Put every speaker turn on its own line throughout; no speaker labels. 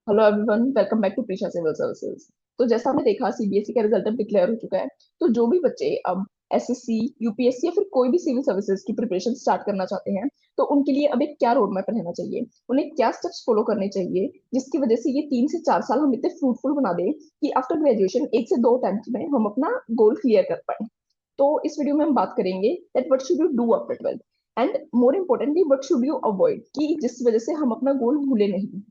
Hello everyone, welcome back to Prisha civil services. तो जैसा हमने देखा, सीबीएसई का रिजल्ट अब डिक्लेयर हो चुका है। तो जो भी बच्चे अब एसएससी, यूपीएससी या फिर कोई भी सिविल सर्विसेज की प्रिपरेशन स्टार्ट करना चाहते हैं, तो उनके लिए अब एक क्या रोड मैप रहना चाहिए, उन्हें क्या स्टेप्स फॉलो करने चाहिए, जिसकी वजह से ये 3 से 4 साल हम इतने फ्रूटफुल बना दें कि आफ्टर ग्रेजुएशन 1 से 2 अटेम्प्ट में हम अपना गोल क्लियर कर पाए। तो इस वीडियो में हम बात करेंगे that what should you do after 12th, and more importantly what should you avoid, कि जिस वजह से हम अपना गोल भूले नहीं।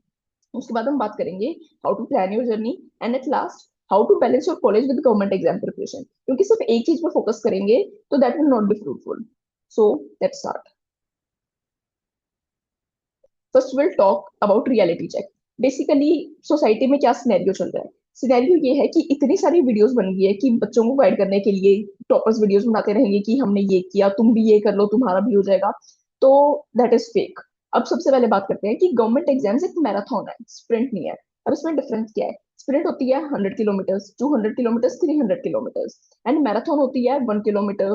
उसके बाद हम बात करेंगे how to plan your journey, and at last how to balance your college with government exam preparation, क्योंकि सिर्फ एक चीज पर फोकस करेंगे तो that will not be fruitful. So let's start. First will talk about reality check. Basically society में क्या scenario चल रहा है। सिनेरियो ये है कि इतनी सारी वीडियोस बन गई है कि बच्चों को गाइड करने के लिए टॉपर्स वीडियोस बनाते रहेंगे कि हमने ये किया, तुम भी ये कर लो, तुम्हारा भी हो जाएगा। तो दैट इज फेक। अब सबसे पहले बात करते हैं कि गवर्नमेंट एग्जाम्स एक मैराथन है, स्प्रिंट नहीं है। अब इसमें डिफरेंस क्या है। स्प्रिंट होती है 100 kilometres, 200 kilometres, 300 kilometres, and marathon होती है 1 किलोमीटर,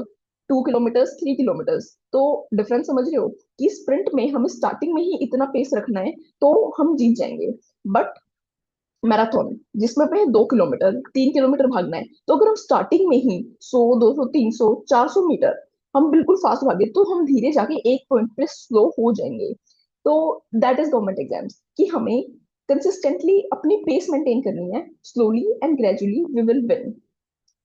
2 किलोमीटर्स, 3 किलोमीटर्स। तो डिफरेंस समझ रहे हो कि स्प्रिंट में हमें स्टार्टिंग में ही इतना पेस रखना है तो हम जीत जाएंगे। बट मैराथन जिसमें पे 2 किलोमीटर, 3 किलोमीटर भागना है, तो अगर हम स्टार्टिंग में ही 100, 200, 300, 400 मीटर हम बिल्कुल फास्ट भागे तो हम धीरे जाके एक पॉइंट पे स्लो हो जाएंगे। तो दैट इज गवर्नमेंट एग्जाम्स, कि हमें कंसिस्टेंटली अपनी पेस मेंटेन करनी है, slowly and gradually we will win.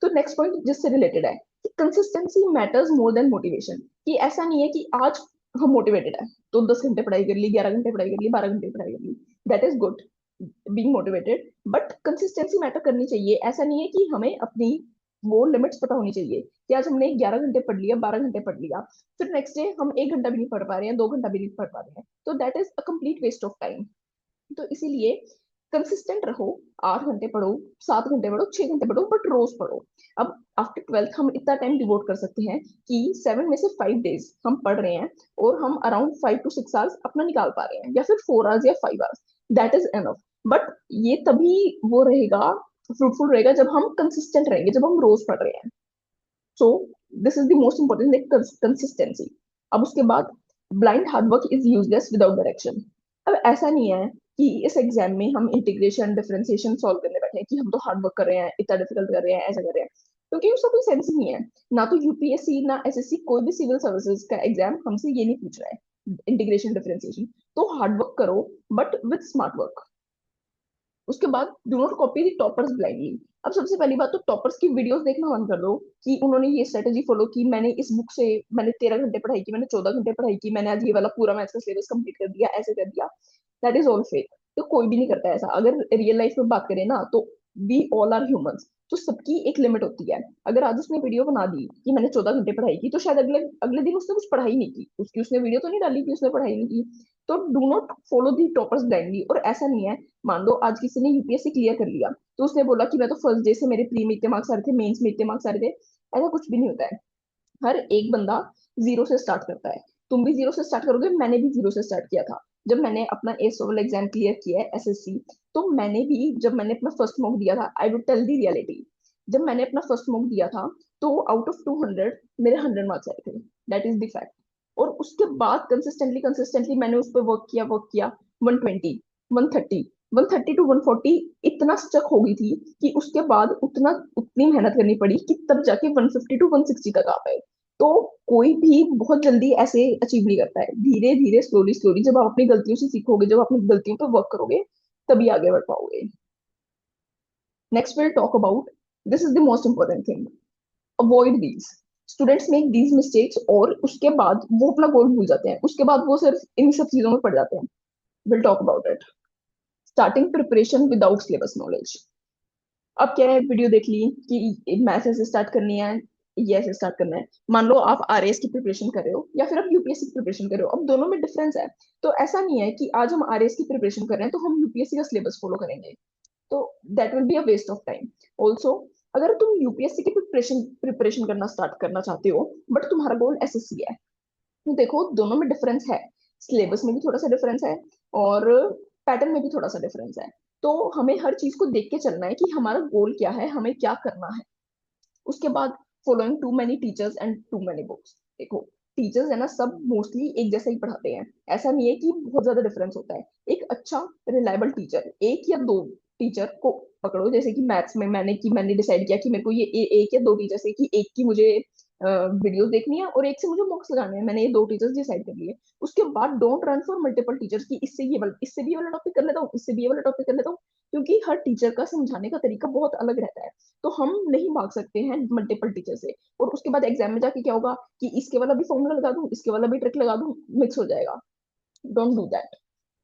तो नेक्स्ट पॉइंट जिससे रिलेटेड है कि consistency matters more than motivation. कि ऐसा नहीं है कि आज हम मोटिवेटेड है तो 10 घंटे पढ़ाई कर ली, 11 घंटे पढ़ाई कर ली, 12 घंटे पढ़ाई कर ली। That is good, being motivated, but consistency matter करनी चाहिए। ऐसा नहीं है कि हमें अपनी वो लिमिट्स पता होनी चाहिए कि आज हमने 11 घंटे पढ़ लिया, 12 घंटे पढ़ लिया, फिर नेक्स्ट डे हम 1 घंटा भी नहीं पढ़ पा रहे हैं, 2 घंटा भी नहीं पढ़ पा रहे हैं, तो that is a complete waste of time. तो इसीलिए कंसिस्टेंट रहो। 8 घंटे पढ़ो, 7 घंटे पढ़ो, 6 घंटे पढ़ो, बट रोज पढ़ो। अब आफ्टर 12th हम इतना टाइम डिवोट कर सकते हैं कि 7 में से 5 डेज हम पढ़ रहे हैं और हम अराउंड 5 to 6 आवर्स अपना निकाल पा रहे हैं, या फिर 4 आवर्स या 5 hours. That is enough. But ये तभी वो रहेगा, फ्रूटफुल रहेगा, जब हम कंसिस्टेंट रहेंगे, जब हम रोज पढ़ रहे हैं। So this is the most important, consistency. अब उसके बाद blind hard work is useless without direction. अब ऐसा नहीं है कि इस एग्जाम में हम इंटीग्रेशन डिफरेंशिएशन सॉल्व करने बैठे हैं कि हम तो हार्डवर्क कर रहे हैं, इतना डिफिकल्ट कर रहे हैं, ऐसा कर रहे हैं, क्योंकि उसका कोई सेंस ही नहीं है। ना तो यूपीएससी ना एसएससी कोई भी सिविल सर्विसेज का एग्जाम हमसे ये नहीं पूछ रहा है इंटीग्रेशन डिफरेंशिएशन। तो हार्डवर्क करो, बट विथ स्मार्ट वर्क। उसके बाद do not copy the toppers blindly. अब सबसे पहली बात तो टॉपर्स की वीडियोस देखना बंद कर दो कि उन्होंने ये स्ट्रेटेजी फॉलो की, मैंने इस बुक से मैंने 13 घंटे पढ़ाई की, मैंने 14 घंटे पढ़ाई की, मैंने आज ये वाला पूरा मैथ्स का सिलेबस कंप्लीट कर दिया, ऐसे कर दिया। That is all fake. तो कोई भी नहीं करता ऐसा। अगर रियल लाइफ में बात करें ना, तो वी ऑल आर ह्यूमंस, तो सबकी एक लिमिट होती है। अगर आज उसने वीडियो बना दी कि मैंने 14 घंटे पढ़ाई की, तो शायद अगले अगले दिन उसने कुछ पढ़ाई नहीं की, उसकी उसने वीडियो तो नहीं डाली कि उसने पढ़ाई नहीं की। तो do not follow the toppers blindly. और ऐसा नहीं है, मान लो आज किसी ने यूपीएससी क्लियर कर लिया तो उसने बोला कि मैं तो फर्स्ट डे से मेरे प्री में इतने मार्क्स आ रहे थे, मेंस में इतने मार्क्स आ रहे थे। ऐसा कुछ भी नहीं होता है। हर एक बंदा जीरो से स्टार्ट करता है। तुम भी जीरो से स्टार्ट करोगे, मैंने भी जीरो से स्टार्ट किया था। जब मैंने अपना ए लेवल एग्जाम क्लियर किया है एसएससी, तो मैंने भी जब मैंने अपना फर्स्ट मॉक दिया था, I would tell the reality, जब मैंने अपना फर्स्ट मॉक दिया था तो आउट ऑफ 200 मेरे 100 मार्क्स आए थे। That is the fact. और उसके बाद कंसिस्टेंटली कंसिस्टेंटली मैंने उस पर वर्क किया 120, 130, 130 to 140 इतना स्टक हो गई थी कि उसके बाद उतनी मेहनत करनी पड़ी कि तब जाके 150 to 160 तक आ पाए। तो कोई भी बहुत जल्दी ऐसे अचीव नहीं करता है, धीरे धीरे स्लोली स्लोली जब आप अपनी गलतियों से सीखोगे, जब अपनी गलतियों पर वर्क करोगे, तभी आगे बढ़ पाओगे। Next will talk about, this is the most important thing, avoid these. Students make these mistakes और उसके बाद वो अपना गोल भूल जाते हैं, उसके बाद वो सिर्फ इन सब चीजों में पड़ जाते हैं। Will talk about it. Starting preparation without syllabus knowledge. अब क्या है, वीडियो देख ली कि मैथ ऐसे स्टार्ट करनी है, ये ऐसे स्टार्ट करना है। मान लो आप आरएएस की प्रिपरेशन कर रहे हो या फिर आप यूपीएससी की प्रिपरेशन कर रहे हो, अब दोनों में डिफरेंस है। तो ऐसा नहीं है कि आज हम आरएएस की प्रिपरेशन कर रहे हैं तो हम यूपीएससी का सिलेबस फॉलो करेंगे, तो that will be a waste of time. Also अगर तुम यूपीएससी की प्रिपरेशन प्रिपरेशन करना स्टार्ट करना चाहते हो, बट तुम्हारा गोल एसएससी है, तो देखो दोनों में डिफरेंस है। सिलेबस में भी थोड़ा सा डिफरेंस है और पैटर्न में भी थोड़ा सा डिफरेंस है। तो हमें हर चीज को देख के चलना है कि हमारा गोल क्या है, हमें क्या करना है। उसके बाद following too many teachers and too many books. देखो, टीचर्स है ना सब मोस्टली एक जैसा ही पढ़ाते हैं, ऐसा नहीं है कि बहुत ज्यादा डिफरेंस होता है। एक अच्छा रिलायबल टीचर, एक या दो टीचर को पकड़ो, जैसे कि मैथ्स में मैंने डिसाइड किया कि मेरे को ये एक या दो टीचर से, कि एक की मुझे वीडियोस देखनी है और एक से मुझे मॉक्स लगाने हैं, मैंने ये दो टीचर्स डिसाइड कर लिए। उसके बाद don't run for multiple teachers, की इससे भी ये वाला टॉपिक कर लेता हूँ, इससे भी ये वाला टॉपिक कर लेता हूँ, क्योंकि हर टीचर का समझाने का तरीका बहुत अलग रहता है। तो हम नहीं भाग सकते हैं मल्टीपल टीचर से। और उसके बाद एग्जाम में जाके क्या होगा कि इसके वाला भी फॉर्मूला लगा दूं, इसके वाला भी ट्रिक लगा दूं, मिक्स हो जाएगा। Don't do that.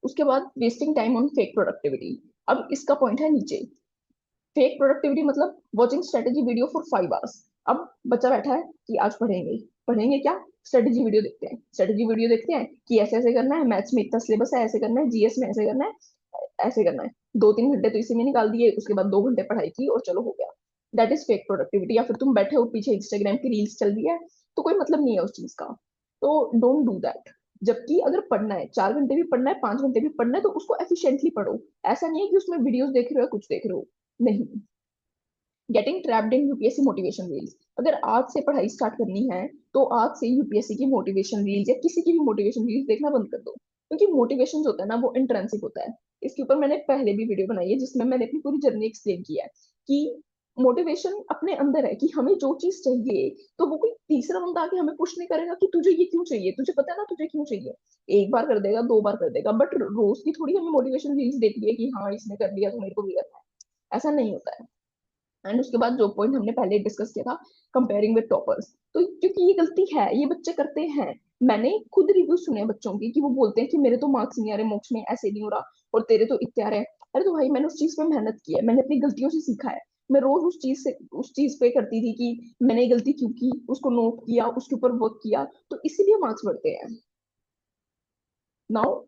उसके बाद wasting time on fake productivity. अब इसका पॉइंट है नीचे। फेक प्रोडक्टिविटी मतलब watching strategy video for 5 hours. अब बच्चा बैठा है कि आज पढ़ेंगे, पढ़ेंगे क्या, स्ट्रेटेजी वीडियो देखते हैं, स्ट्रेटेजी वीडियो देखते हैं कि ऐसे ऐसे करना है, मैथ्स में इतना सिलेबस है, ऐसे करना है, जीएस में ऐसे करना है, ऐसे करना है। 2-3 घंटे तो इसी में निकाल दिए, उसके बाद 2 घंटे पढ़ाई की और चलो हो गया। That is fake productivity. या फिर तुम बैठे हो पीछे इंस्टाग्राम की रील्स चल रही है, तो कोई मतलब नहीं है उस चीज का। तो डोंट डू दैट। जबकि अगर पढ़ना है, 4 घंटे भी पढ़ना है, 5 घंटे भी पढ़ना है, तो उसको एफिशिएंटली पढ़ो। ऐसा नहीं है कि उसमें वीडियोस देख रहे हो, कुछ देख रहे हो, नहीं। Getting trapped in UPSC motivation reels. अगर आज से पढ़ाई स्टार्ट करनी है, तो आज से यूपीएससी की मोटिवेशन रील्स या किसी की भी मोटिवेशन रील्स देखना बंद कर दो, क्योंकि मोटिवेशन होता है ना वो इंट्रेंसिक होता है। इसके ऊपर मैंने पहले भी वीडियो बनाई है जिसमें मैंने अपनी पूरी जर्नी एक्सप्लेन की है कि मोटिवेशन अपने अंदर है, कि हमें जो चीज चाहिए, तो वो कोई तीसरा बंदा आके हमें पुश नहीं करेगा कि तुझे ये क्यों चाहिए, तुझे पता है ना तुझे क्यों चाहिए। एक बार कर देगा, 2 बार कर देगा, बट रोज की थोड़ी हमें मोटिवेशन रील्स देखनी है कि हाँ इसने कर लिया तो मेरे को भी करना है। ऐसा नहीं होता है। एंड उसके बाद जो पॉइंट हमने पहले डिस्कस किया था, कंपेयरिंग विद टॉपर्स, तो क्योंकि ये गलती है, ये बच्चे करते हैं। मैंने खुद रिव्यू सुने बच्चों के कि वो बोलते हैं कि मेरे तो मार्क्स नहीं आ रहे, मोक्ष में ऐसे नहीं हो रहा, और तेरे तो इतने आ रहे हैं। अरे तो भाई मैंने उस चीज पे मेहनत की है, मैंने अपनी गलतियों से सीखा है। मैं रोज उस चीज पे करती थी कि मैंने ये गलती क्यों की, उसको नोट किया, उसके ऊपर वर्क किया, तो इसीलिए मार्क्स बढ़ते हैं। Now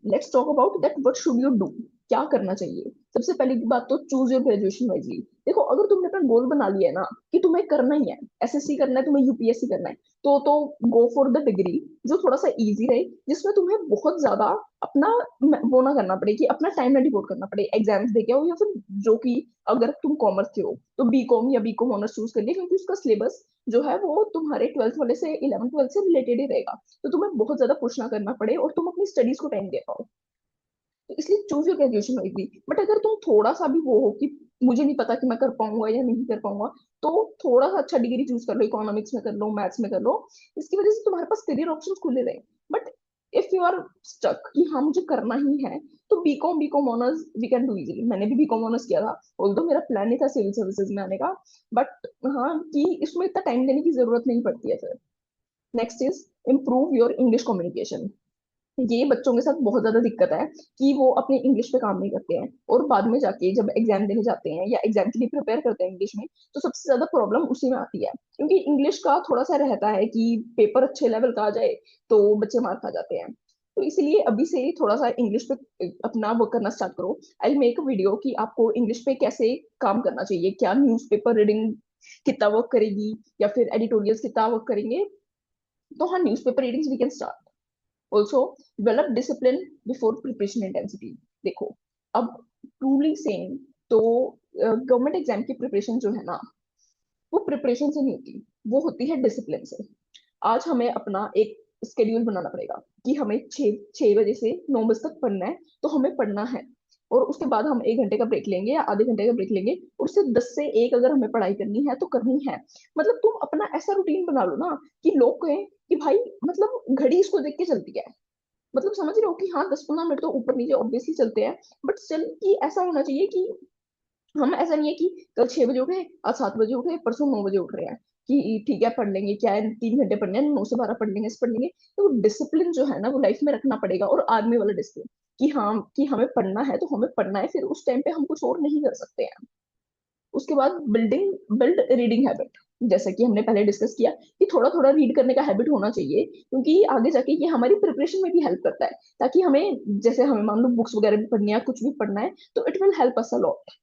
let's talk about that what should you do. क्या करना चाहिए। सबसे पहली बात तो चूज योर ग्रेजुएशन वाइजली। देखो अगर तुमने अपना गोल बना लिया है ना कि तुम्हें करना ही है, एसएससी करना है, तुम्हें यूपीएससी करना है, तो गो फॉर द डिग्री जो थोड़ा सा इजी रहे, जिसमें तुम्हें बहुत ज्यादा अपना वो ना करना पड़े, कि अपना टाइम ना डिवोट करना पड़े एग्जाम्स देके आओ, या फिर जो कि अगर तुम कॉमर्स के हो तो बीकॉम या बीकॉम ऑनर्स चूज कर लिया, क्योंकि उसका सिलेबस जो है वो तुम्हारे 12th वाले से 11th 12th से रिलेटेड ही रहेगा। तो तुम्हें बहुत ज्यादा पुश ना करना पड़े और तुम अपनी स्टडीज को टाइम दे पाओ। तो इसलिए choose your graduation wisely. But अगर तुम थोड़ा सा भी वो हो कि मुझे नहीं पता कि मैं कर पाऊंगा या नहीं कर पाऊंगा, तो थोड़ा सा अच्छा डिग्री चूज कर लो, इकोनॉमिक्स में कर लो, मैथ्स में कर लो। इसकी वजह से तुम्हारे पास करियर ऑप्शंस खुले रहे। But if you are stuck कि हाँ मुझे करना ही है, तो BCom BCom honours we can do easily. मैंने भी बीकॉम ऑनर्स किया था, ऑल्दो मेरा प्लान नहीं था सिविल सर्विसेज में आने का, बट हाँ कि इसमें इतना टाइम देने की जरूरत नहीं पड़ती है फिर। Next is improve your English communication. ये बच्चों के साथ बहुत ज्यादा दिक्कत है कि वो अपने इंग्लिश पे काम नहीं करते हैं, और बाद में जाके जब एग्जाम देने जाते हैं या एग्जाम के लिए प्रिपेयर करते हैं इंग्लिश में, तो सबसे ज्यादा प्रॉब्लम उसी में आती है, क्योंकि इंग्लिश का थोड़ा सा रहता है कि पेपर अच्छे लेवल का आ जाए तो बच्चे मार खा जाते हैं। तो इसलिए अभी से ही थोड़ा सा इंग्लिश पे अपना वर्क करना स्टार्ट करो। आई मेक अ वीडियो कि आपको इंग्लिश पे कैसे काम करना चाहिए, क्या न्यूज़पेपर रीडिंग कितना वर्क करेगी, या फिर एडिटोरियल्स कितना वर्क करेंगे। तो हाँ, newspaper readings we can start. Also develop discipline before preparation intensity. देखो अब ट्रूली सेइंग, तो गवर्नमेंट एग्जाम की प्रिपरेशन जो है ना, वो प्रिपरेशन से नहीं होती, वो होती है डिसिप्लिन से। आज हमें अपना एक स्केड्यूल बनाना पड़ेगा कि हमें 6 बजे से 9 बजे तक पढ़ना है, तो हमें पढ़ना है। और उसके बाद हम 1 घंटे का ब्रेक लेंगे या आधे घंटे का ब्रेक लेंगे, और उससे 10 से 1 अगर हमें पढ़ाई करनी है तो करनी है। मतलब तुम अपना ऐसा रूटीन बना लो ना कि लोग कहें कि भाई मतलब घड़ी इसको देख के चलती है। मतलब समझ रहे हो कि हाँ 10-15 मिनट तो ऊपर नीचे ऑब्वियसली चलते हैं, बट स्टिल कि ऐसा होना चाहिए कि हम ऐसा नहीं है कि कल 6 बजे उठे, आज 7 बजे उठे, परसों 9 बजे उठ रहे हैं, कि ठीक है पढ़ लेंगे, क्या है 3 घंटे पढ़ने हैं, 9 से 12 पढ़ लेंगे, पढ़ लेंगे। तो डिसिप्लिन जो है ना वो लाइफ में रखना पड़ेगा, और आर्मी वाला डिसिप्लिन, कि हाँ कि हमें पढ़ना है तो हमें पढ़ना है, फिर उस टाइम पे हम कुछ और नहीं कर सकते हैं। उसके बाद बिल्ड रीडिंग हैबिट। जैसा कि हमने पहले डिस्कस किया कि थोड़ा थोड़ा रीड करने का हैबिट होना चाहिए, क्योंकि आगे जाके ये हमारी प्रिपरेशन में भी हेल्प करता है, ताकि हमें जैसे हमें मान लो बुक्स वगैरह भी पढ़नी है, कुछ भी पढ़ना है, तो it will help us a lot.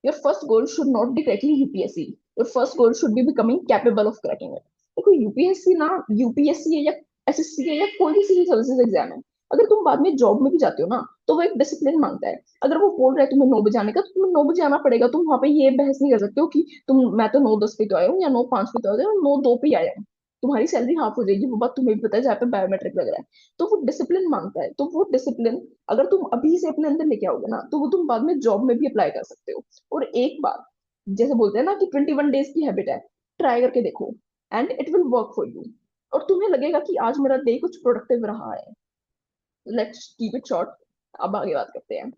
Your first goal should not be cracking UPSC. Your first goal should be becoming capable of cracking it. देखो यूपीएससी ना, यूपीएससी है या एसएससी है या कोई भी सिविल सर्विसेज एग्जाम है, अगर तुम बाद में जॉब में भी जाते हो ना, तो वो एक डिसिप्लिन मांगता है। अगर वो बोल रहा है तुम्हें 9 बजे आने का, तो तुम्हें 9 बजे आना पड़ेगा। तुम वहां पे ये बहस नहीं कर सकते हो कि तुम मैं तो 9:10 पे तो आया हूँ या 9:05 पे तो आया हूँ, 9:02 पे आया हूँ। तुम्हारी सैलरी हाफ हो जाएगी, वो बात तुम्हें भी पता है, जहाँ पे बायोमेट्रिक लग रहा है। तो वो डिसिप्लिन मांगता है, तो वो डिसिप्लिन अगर तुम अभी से अपने अंदर लेके आओगे ना, तो वो तुम बाद में जॉब में भी अप्लाई कर सकते हो। और एक बात, जैसे बोलते हैं ना कि 21 डेज की हैबिट है, ट्राई करके देखो, and it will work for you. और तुम्हें लगेगा कि आज मेरा डे कुछ प्रोडक्टिव रहा है। Let's keep it short. अब आगे बात करते हैं।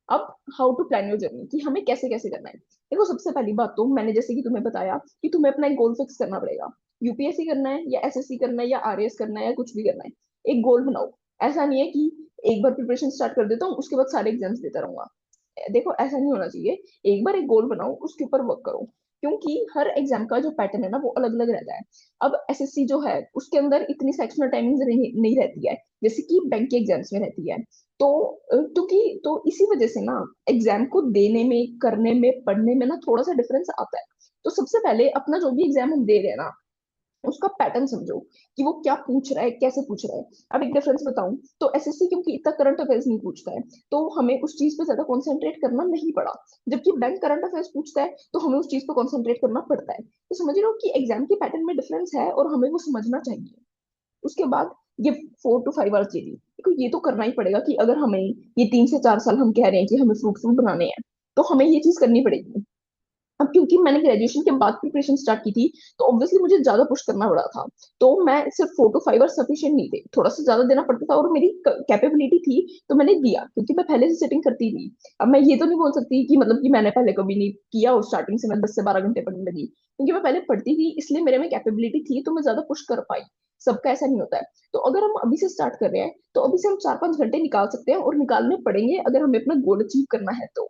अब how to plan your journey, कि हमें कैसे कैसे करना है। देखो, सबसे पहली बात तो मैंने जैसे कि तुम्हें बताया कि तुम्हें अपना एक गोल फिक्स करना पड़ेगा। यूपीएससी करना है या एसएससी करना है या आरएएस करना है या कुछ भी करना है, एक गोल बनाओ। ऐसा नहीं है कि एक बार प्रिपरेशन स्टार्ट कर देता हूँ उसके बाद सारे एग्जाम्स देता रहूंगा। देखो, ऐसा नहीं होना चाहिए। एक बार एक गोल बनाओ, उसके ऊपर वर्क करो, क्योंकि हर एग्जाम का जो पैटर्न है ना वो अलग अलग रहता है। अब एसएससी जो है उसके अंदर इतनी सेक्शनल टाइमिंग नहीं रहती है जैसे कि बैंक के एग्जाम्स में रहती है। तो क्योंकि तो इसी वजह से ना एग्जाम को देने में, करने में, पढ़ने में ना थोड़ा सा डिफरेंस आता है। तो सबसे पहले अपना जो भी एग्जाम हम दे रहे हैं ना, उसका पैटर्न समझो कि वो क्या पूछ रहा है, कैसे पूछ रहा है। अब एक डिफरेंस बताऊं, तो एसएससी क्योंकि इतना करंट अफेयर्स नहीं पूछता है, तो हमें उस चीज पे ज्यादा कंसंट्रेट करना नहीं पड़ा। जबकि बैंक करंट अफेयर्स पूछता है तो हमें उस चीज पे कंसंट्रेट करना पड़ता है। तो समझ रहे हो कि एग्जाम के पैटर्न में डिफरेंस है और हमें वो समझना चाहिए। उसके बाद ये 4 to 5 आवर्स डेली, देखो ये तो करना ही पड़ेगा कि अगर हमें ये 3 से 4 साल हम कह रहे हैं कि हमें फ्रूटफुल बनाने हैं, तो हमें ये चीज करनी पड़ेगी। अब क्योंकि मैंने ग्रेजुएशन के बाद प्रिपरेशन स्टार्ट की थी, तो ऑब्वियसली मुझे ज्यादा पुश करना पड़ा था। तो मैं सिर्फ 4 to 5 आवर्स सफिशिएंट नहीं थे, थोड़ा सा ज्यादा देना पड़ता था, और मेरी कैपेबिलिटी थी तो मैंने दिया, क्योंकि मैं पहले से सेटिंग करती थी। अब मैं ये तो नहीं बोल सकती कि मतलब कि मैंने पहले कभी नहीं किया और स्टार्टिंग से मैं 10 से 12 घंटे पढ़ने लगी, क्योंकि मैं पहले पढ़ती थी इसलिए मेरे में कैपेबिलिटी थी, तो मैं ज्यादा पुश कर पाई। सबका ऐसा नहीं होता है। तो अगर हम अभी से स्टार्ट कर रहे हैं तो अभी से हम 4-5 घंटे निकाल सकते हैं, और निकालने पड़ेंगे अगर हमें अपना गोल अचीव करना है तो।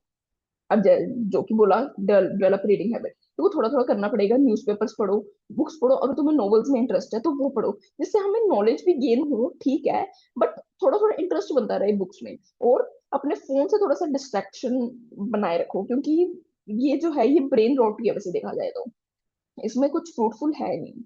अब जो कि बोला, डेवलप रीडिंग हैबिट, तो वो थोड़ा थोड़ा करना पड़ेगा। न्यूज़पेपर्स पढ़ो, बुक्स पढ़ो, अगर तुम्हें नॉवेल्स में इंटरेस्ट है तो वो पढ़ो, जिससे हमें नॉलेज भी गेन हो, ठीक है, बट थोड़ा थोड़ा इंटरेस्ट बनता रहे बुक्स में। और अपने फोन से थोड़ा सा डिस्ट्रैक्शन बनाए रखो, क्योंकि ये जो है ये ब्रेन रॉट की वजह से देखा जाए तो इसमें कुछ फ्रूटफुल है नहीं।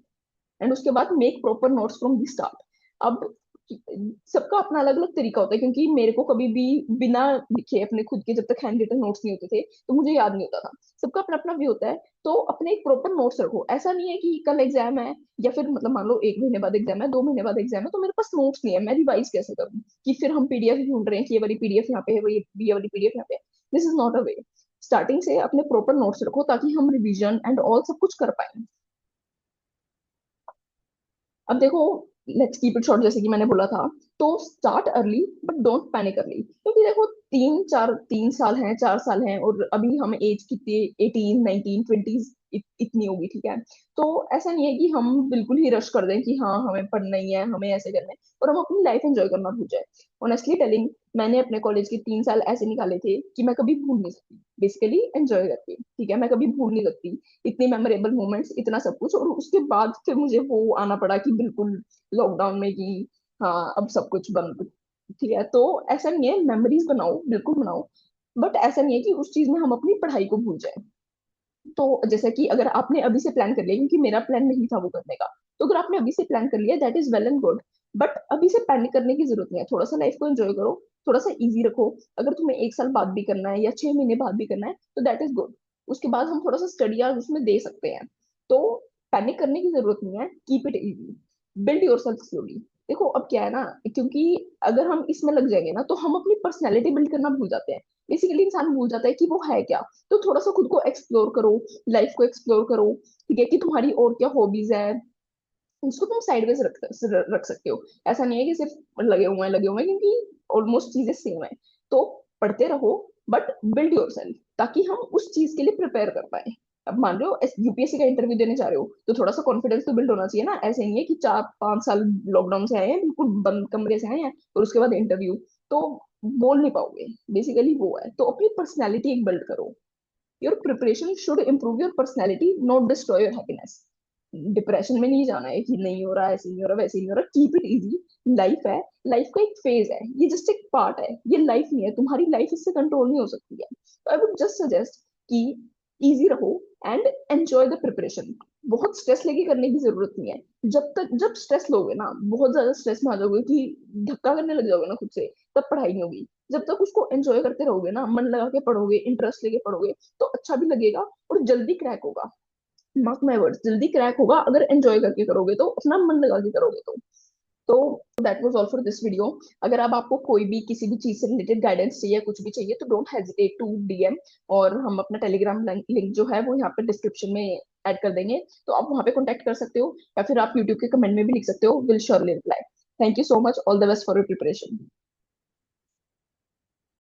एंड उसके बाद make proper notes from the start. अब सबका अपना अलग अलग तरीका होता है, क्योंकि मेरे को कभी भी बिना लिखे अपने खुद के जब तक हैंड रिटन नोट्स नहीं होते थे तो मुझे याद नहीं होता था। सबका अपना अपना भी होता है। तो अपने एक प्रॉपर नोट्स रखो। ऐसा नहीं है कि कल एग्जाम है, या फिर मतलब मान लो 1 महीने बाद एग्जाम है, 2 महीने बाद एग्जाम है, तो मेरे पास नोट्स नहीं है, मैं रिवाइज कैसे करूँ? कि फिर हम पीडीएफ ढूंढ रहे हैं कि ये वाली पीडीएफ यहाँ पे है, ये वाली पीडीएफ यहाँ पे है। This is not a way. Starting से अपने प्रॉपर नोट्स रखो ताकि हम रिवीजन एंड ऑल सब कुछ कर पाए। अब देखो, लेट्स कीप इट शॉर्ट, जैसे कि मैंने बोला था, तो start early but don't panic early. क्योंकि देखो, 3 साल हैं, 4 साल हैं, और अभी हम एज कितनी, 18, 19, 20 इतनी होगी, ठीक है। तो ऐसा नहीं है कि हम बिल्कुल ही रश कर दें कि हाँ हमें पढ़ना ही है, हमें ऐसे करना है, और हम अपनी लाइफ एंजॉय करना भूल जाए। ऑनेस्टली टेलिंग, मैंने अपने कॉलेज के 3 साल ऐसे निकाले थे कि मैं कभी भूल नहीं सकती। बेसिकली एंजॉय करके, ठीक है, मैं कभी भूल नहीं सकती इतनी मेमोरेबल मोमेंट्स, इतना सब कुछ। और उसके बाद फिर मुझे वो आना पड़ा कि बिल्कुल लॉकडाउन में कि हाँ अब सब कुछ बंद, ठीक है। तो ऐसा नहीं है, मेमोरीज बनाओ, बिल्कुल बनाओ, बट ऐसा नहीं है कि उस चीज में हम अपनी पढ़ाई को भूल जाए। तो जैसा कि अगर आपने अभी से प्लान कर लिया, क्योंकि मेरा प्लान नहीं था वो करने का, तो अगर आपने अभी से प्लान कर लिया that is well and good. But अभी से पैनिक करने की जरूरत नहीं है, थोड़ा सा लाइफ को एंजॉय करो, थोड़ा सा इजी रखो। अगर तुम्हें 1 साल बाद भी करना है या 6 महीने बाद भी करना है तो दैट इज गुड। उसके बाद हम थोड़ा सा स्टडी आवर्स उसमें दे सकते हैं। तो पैनिक करने की जरूरत नहीं है, keep it easy, build your self slowly. देखो अब क्या है ना, क्योंकि अगर हम इसमें लग जाएंगे ना तो हम अपनी पर्सनैलिटी बिल्ड करना भूल जाते हैं। बेसिकली इंसान भूल जाता है कि वो है क्या। तो थोड़ा सा खुद को एक्सप्लोर करो, लाइफ को एक्सप्लोर करो, ठीक है, कि तुम्हारी और क्या हॉबीज है, उसको तुम साइडवेज रख सकते हो। ऐसा नहीं है कि सिर्फ लगे हुए हैं, क्योंकि ऑलमोस्ट चीजें सेम है। तो पढ़ते रहो, बट बिल्ड योर सेल्फ, ताकि हम उस चीज के लिए प्रिपेयर कर पाए। अब मान लो यूपीएससी का इंटरव्यू देने जा रहे हो, तो थोड़ा सा कॉन्फिडेंस तो बिल्ड होना चाहिए ना। ऐसे नहीं है कि 4-5 साल लॉकडाउन से आए हैं, बिल्कुल बंद कमरे से आए हैं, और उसके बाद इंटरव्यू, तो बोल नहीं पाओगे। बेसिकली वो है, तो अपनी पर्सनैलिटी एक बिल्ड करो। Your preparation should improve your personality, not destroy your happiness. Depression में नहीं जाना है कि नहीं हो रहा, ऐसे नहीं हो रहा, वैसे नहीं हो रहा, कीप इट इजी। लाइफ है, लाइफ का एक फेज है, ये जस्ट एक पार्ट है, ये लाइफ नहीं है, तुम्हारी लाइफ इससे कंट्रोल नहीं हो सकती है। तो आई वुड जस्ट सजेस्ट कि इजी रहो एंड एंजॉय द प्रिपरेशन। बहुत स्ट्रेस लेके करने की जरूरत नहीं है। जब स्ट्रेस लोगे ना, बहुत ज्यादा स्ट्रेस में आ जाओगे कि धक्का करने लग जाओगे ना खुद से, तब पढ़ाई नहीं होगी। जब तक उसको एंजॉय करते रहोगे ना, मन लगा के पढ़ोगे, इंटरेस्ट लेके पढ़ोगे, तो अच्छा भी लगेगा और जल्दी क्रैक होगा। मार्क माय वर्ड्स, जल्दी क्रैक होगा अगर एंजॉय करके करोगे तो, अपना मन लगा के करोगे तो that was all for this video. अगर अब आपको कोई भी किसी भी चीज से रिलेटेड गाइडेंस चाहिए, कुछ भी चाहिए, तो डोंट हेजिटेट टू डीएम। और हम अपना टेलीग्राम लिंक जो है वो यहाँ पे डिस्क्रिप्शन में ऐड कर देंगे, तो आप वहाँ पे कॉन्टेक्ट कर सकते हो, या फिर आप यूट्यूब के कमेंट में भी लिख सकते हो, will surely reply. Thank you so much, all the best for your preparation.